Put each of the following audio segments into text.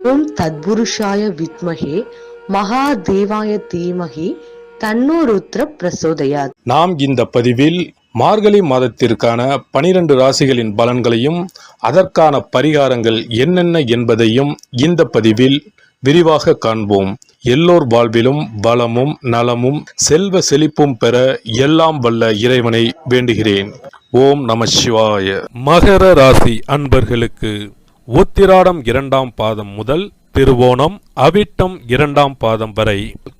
ஓம் தத்புருஷாய வித்மஹே மகாதேவாய தீமஹி தன்னோ ருத்ர பிரசோதயாத். நாம் இந்த பதிவில் மார்கழி மாதத்திற்கான 12 ராசிகளின் பலன்களையும் அதற்கான பரிகாரங்கள் என்னென்ன என்பதையும் இந்த பதிவில் விரிவாக காண்போம். எல்லோர் வாழ்விலும் வளமும் நலமும் செல்வ செழிப்பும் பெற எல்லாம் வல்ல இறைவனை வேண்டுகிறேன். ஓம் நம சிவாய. மகர ராசி அன்பர்களுக்கு உத்திராடம் 2ஆம் பாதம் முதல் திருவோணம் அவிட்டம் 2ஆம் பாதம் வரை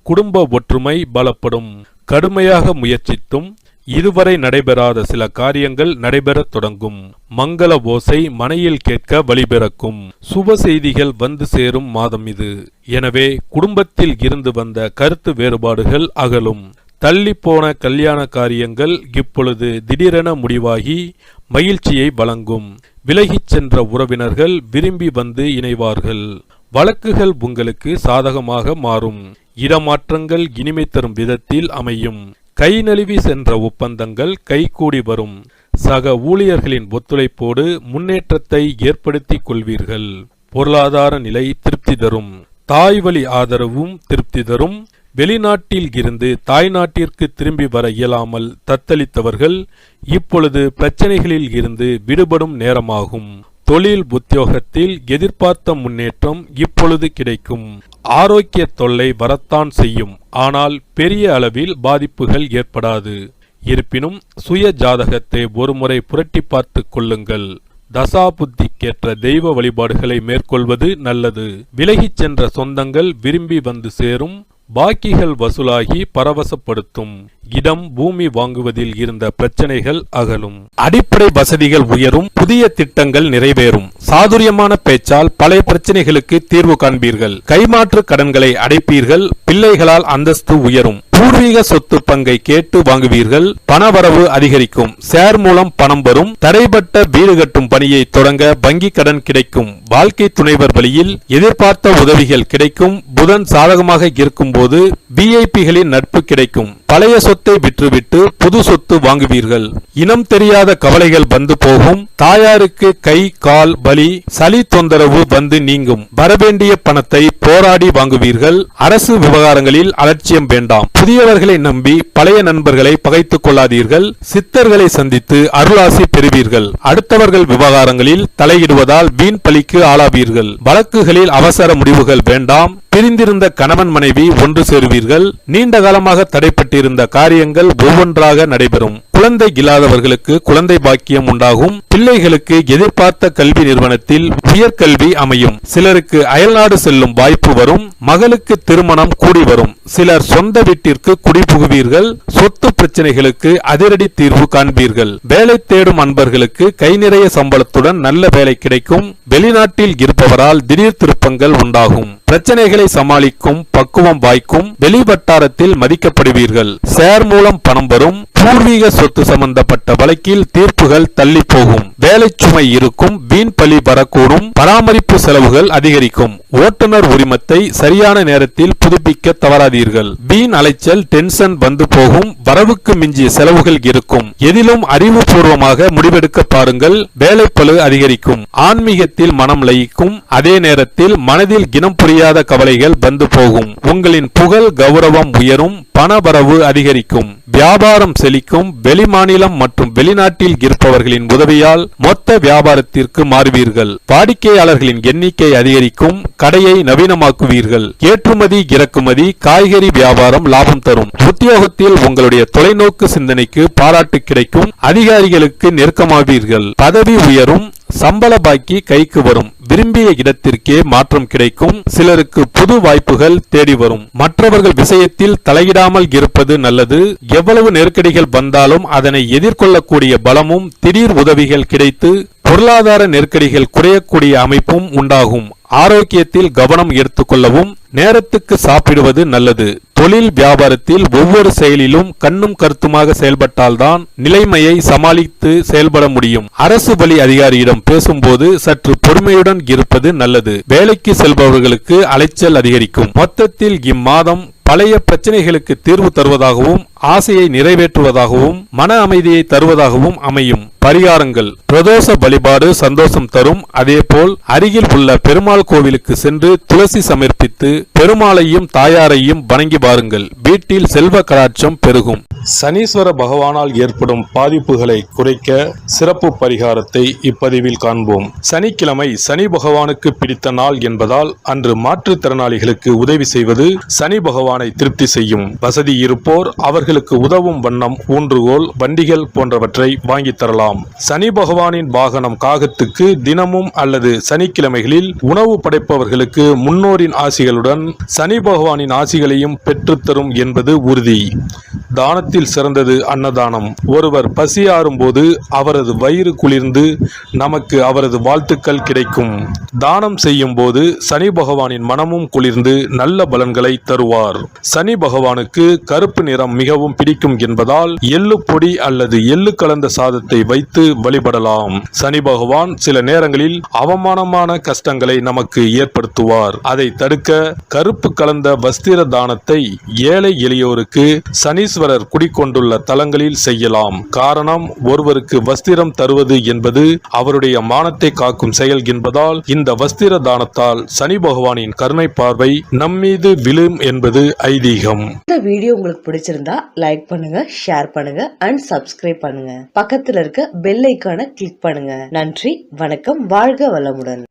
குடும்ப ஒற்றுமை பலப்படும். கடுமையாக முயற்சித்தும் இதுவரை நடைபெறாத சில காரியங்கள் நடைபெறத் தொடங்கும். மங்கள ஓசை மனையில் கேட்க வழிபிறக்கும். சுப செய்திகள் வந்து சேரும் மாதம் இது. எனவே குடும்பத்தில் இருந்து வந்த கருத்து வேறுபாடுகள் அகலும். தள்ளிப்போன கல்யாண காரியங்கள் இப்பொழுது திடீரென முடிவாகி மகிழ்ச்சியை வழங்கும். விலகிச் சென்ற உறவினர்கள் விரும்பி வந்து இணைவார்கள். வழக்குகள் உங்களுக்கு சாதகமாக மாறும். இடமாற்றங்கள் இனிமை தரும் விதத்தில் அமையும். கை நழுவி சென்ற ஒப்பந்தங்கள் கைகூடி வரும். சக ஊழியர்களின் ஒத்துழைப்போடு முன்னேற்றத்தை ஏற்படுத்திக் கொள்வீர்கள். பொருளாதார நிலை திருப்தி தரும். தாய் வழி ஆதரவும் திருப்தி தரும். வெளிநாட்டில் இருந்து தாய்நாட்டிற்கு திரும்பி வர இயலாமல் தத்தளித்தவர்கள் இப்பொழுது பிரச்சனைகளில் இருந்து விடுபடும் நேரமாகும். தொழில் உத்தியோகத்தில் எதிர்பார்த்த முன்னேற்றம் இப்பொழுது கிடைக்கும். ஆரோக்கிய தொல்லை வரத்தான் செய்யும். ஆனால் பெரிய அளவில் பாதிப்புகள் ஏற்படாது. இருப்பினும் சுய ஜாதகத்தை ஒருமுறை புரட்டி பார்த்து கொள்ளுங்கள். தசாபுத்திக்கேற்ற தெய்வ வழிபாடுகளை மேற்கொள்வது நல்லது. விலகிச் சென்ற சொந்தங்கள் விரும்பி வந்து சேரும். பாக்கிகள் வசூலாகி பரவசப்படுத்தும். இடம் பூமி வாங்குவதில் இருந்த பிரச்சனைகள் அகலும். அடிப்படை வசதிகள் உயரும். புதிய திட்டங்கள் நிறைவேறும். சாதுரியமான பேச்சால் பழைய பிரச்சனைகளுக்கு தீர்வு காண்பீர்கள். கைமாற்று கடன்களை அடைப்பீர்கள். பிள்ளைகளால் அந்தஸ்து உயரும். பூர்வீக சொத்து பங்கை கேட்டு வாங்குவீர்கள். பணவரவு அதிகரிக்கும். ஷேர் மூலம் பணம் வரும். தடைபட்ட வீடு கட்டும் பணியை தொடங்க வங்கி கடன் கிடைக்கும். வாழ்க்கை துணைவர் வழியில் எதிர்பார்த்த உதவிகள் கிடைக்கும். புதன் சாதகமாக இருக்கும் போது விஐபிகளின் நட்பு கிடைக்கும். பழைய சொத்தை விற்றுவிட்டு புது சொத்து வாங்குவீர்கள். இனம் தெரியாத கவலைகள் வந்து போகும். தாயாருக்கு கை கால் வலி சளி தொந்தரவு வந்து நீங்கும். வரவேண்டிய பணத்தை போராடி வாங்குவீர்கள். அரசு விவகாரங்களில் அலட்சியம் வேண்டாம். புதியவர்களை நம்பி பழைய நண்பர்களை பகைத்துக் கொள்ளாதீர்கள். சித்தர்களை சந்தித்து அருளாசி பெறுவீர்கள். அடுத்தவர்கள் விவகாரங்களில் தலையிடுவதால் வீண் பலிக்கு ஆளாவீர்கள். வழக்குகளில் அவசர முடிவுகள் வேண்டாம். பிரிந்திருந்த கணவன் மனைவி ஒன்று சேருவீர்கள். நீண்ட காலமாக தடைப்பட்டிருந்த காரியங்கள் ஒவ்வொன்றாக நடைபெறும். குழந்தை இல்லாதவர்களுக்கு குழந்தை பாக்கியம் உண்டாகும். பிள்ளைகளுக்கு எதிர்பார்த்த கல்வி நிறுவனத்தில் உயர்கல்வி அமையும். சிலருக்கு அயல்நாடு செல்லும் வாய்ப்பு வரும். மகளுக்கு திருமணம் கூடி வரும். சிலர் சொந்த வீட்டிற்கு குடிபுகுவீர்கள். சொத்து பிரச்சனைகளுக்கு அதிரடி தீர்வு காண்பீர்கள். வேலை தேடும் அன்பர்களுக்கு கை நிறைய சம்பளத்துடன் நல்ல வேலை கிடைக்கும். வெளிநாட்டில் இருப்பவரால் திடீர் திருப்பங்கள் உண்டாகும். பிரச்சனைகளை சமாளிக்கும் பக்குவம் வாய்க்கும். வெளிவட்டாரத்தில் மதிக்கப்படுவீர்கள். ஷேர் மூலம் பணம் வரும். பூர்வீக சொத்து சம்பந்தப்பட்ட வழக்கில் தீர்ப்புகள் தள்ளி போகும். வேலை சுமை இருக்கும். வீண் பலி வரக்கூடும். பராமரிப்பு செலவுகள் அதிகரிக்கும். ஓட்டுநர் உரிமத்தை சரியான நேரத்தில் புதுப்பிக்க தவறாதீர்கள். வீண் அலைச்சல் டென்ஷன் வந்து போகும். வரவுக்கு மிஞ்சிய செலவுகள் இருக்கும். எதிலும் அறிவுபூர்வமாக முடிவெடுக்க பாருங்கள். வேலைப்பளு அதிகரிக்கும். ஆன்மீகத்தில் மனம் லயிக்கும். அதே நேரத்தில் மனதில் இனம் புரியாத கவலைகள் வந்து போகும். உங்களின் புகழ் கௌரவம் உயரும். பணவரவு அதிகரிக்கும். வியாபாரம் செழிக்கும். வெளிமாநிலம் மற்றும் வெளிநாட்டில் இருப்பவர்களின் உதவியால் மொத்த வியாபாரத்திற்கு மாறுவீர்கள். வாடிக்கையாளர்களின் எண்ணிக்கை அதிகரிக்கும். கடையை நவீனமாக்குவீர்கள். ஏற்றுமதி இறக்குமதி காய்கறி வியாபாரம் லாபம் தரும். உத்தியோகத்தில் உங்களுடைய தொலைநோக்கு சிந்தனைக்கு பாராட்டு கிடைக்கும். அதிகாரிகளுக்கு நெருக்கமாவீர்கள். பதவி உயரும். சம்பள பாக்கி கைக்கு வரும். விரும்பிய இடத்திற்கே மாற்றம் கிடைக்கும். சிலருக்கு புது வாய்ப்புகள் தேடி வரும். மற்றவர்கள் விஷயத்தில் தலையிடாமல் இருப்பது நல்லது. எவ்வளவு நெருக்கடிகள் வந்தாலும் அதனை எதிர்கொள்ளக்கூடிய பலமும் திடீர் உதவிகள் கிடைத்து பொருளாதார நெருக்கடிகள் குறையக்கூடிய அமைப்பும் உண்டாகும். ஆரோக்கியத்தில் கவனம் எடுத்துக்கொள்ளவும். நேரத்துக்கு சாப்பிடுவது நல்லது. தொழில் வியாபாரத்தில் ஒவ்வொரு செயலிலும் கண்ணும் கருத்துமாக செயல்பட்டால்தான் நிலைமையை சமாளித்து செயல்பட முடியும். அரசு வழி அதிகாரியிடம் பேசும்போது சற்று பொறுமையுடன் இருப்பது நல்லது. வேலைக்கு செல்பவர்களுக்கு அலைச்சல் அதிகரிக்கும். மொத்தத்தில் இம்மாதம் பழைய பிரச்சனைகளுக்கு தீர்வு தருவதாகவும் ஆசையை நிறைவேற்றுவதாகவும் மன அமைதியை தருவதாகவும் அமையும். பரிகாரங்கள்: பிரதோஷ வழிபாடு சந்தோஷம் தரும். அதேபோல் அருகில் உள்ள பெருமாள் கோவிலுக்கு சென்று துளசி சமர்ப்பித்து பெருமாளையும் தாயாரையும் வணங்கி பாருங்கள். வீட்டில் செல்வ கடாட்சம் பெருகும். சனீஸ்வர பகவானால் ஏற்படும் பாதிப்புகளை குறைக்க சிறப்பு பரிகாரத்தை இப்பதிவில் காண்போம். சனிக்கிழமை சனி பகவானுக்கு பிடித்த நாள் என்பதால் அன்று மாற்றுத்திறனாளிகளுக்கு உதவி செய்வது சனி பகவானை திருப்தி செய்யும். வசதி இருப்போர் அவர்களுக்கு உதவும் வண்ணம் ஊன்றுகோல், வண்டிகள் போன்றவற்றை வாங்கி தரலாம். சனி பகவானின் வாகனம் காகத்துக்கு தினமும் அல்லது சனிக்கிழமைகளில் உணவு படைப்பவர்களுக்கு முன்னோரின் ஆசிகளுடன் சனி பகவானின் ஆசிகளையும் பெற்றுத்தரும் என்பது உறுதி. தானத்தில் சிறந்தது அன்னதானம். ஒருவர் பசியாறும் போது அவரது வயிறு குளிர்ந்து நமக்கு அவரது வாழ்த்துக்கள் கிடைக்கும். தானம் செய்யும் போது சனி பகவானின் மனமும் குளிர்ந்து நல்ல பலன்களை தருவார். சனி பகவானுக்கு கருப்பு நிறம் மிகவும் பிடிக்கும் என்பதால் எள்ளு பொடி அல்லது எள்ளு கலந்த சாதத்தை வைத்து வழிபடலாம். சனி பகவான் சில நேரங்களில் அவமானமான கஷ்டங்களை நமக்கு ஏற்படுத்துவார். அதை தடுக்க கருப்பு கலந்த வஸ்திர தானத்தை ஏழை எளியோருக்கு சனீஸ்வரர் குடிக்கொண்டுள்ள தலங்களில் செய்யலாம். காரணம், ஒருவருக்கு வஸ்திரம் தருவது என்பது அவருடைய மானத்தை காக்கும் செயல் என்பதால் இந்த வஸ்திர தானத்தால் சனி பகவானின் கருணை பார்வை நம்மீது விழும் என்பது ஐதீகம். இந்த வீடியோ உங்களுக்கு பிடிச்சிருந்தா லைக் பண்ணுங்க, ஷேர் பண்ணுங்க அண்ட் சப்ஸ்கிரைப் பண்ணுங்க. பக்கத்துல இருக்க பெல் ஐகானை கிளிக் பண்ணுங்க. நன்றி, வணக்கம், வாழ்க வளமுடன்.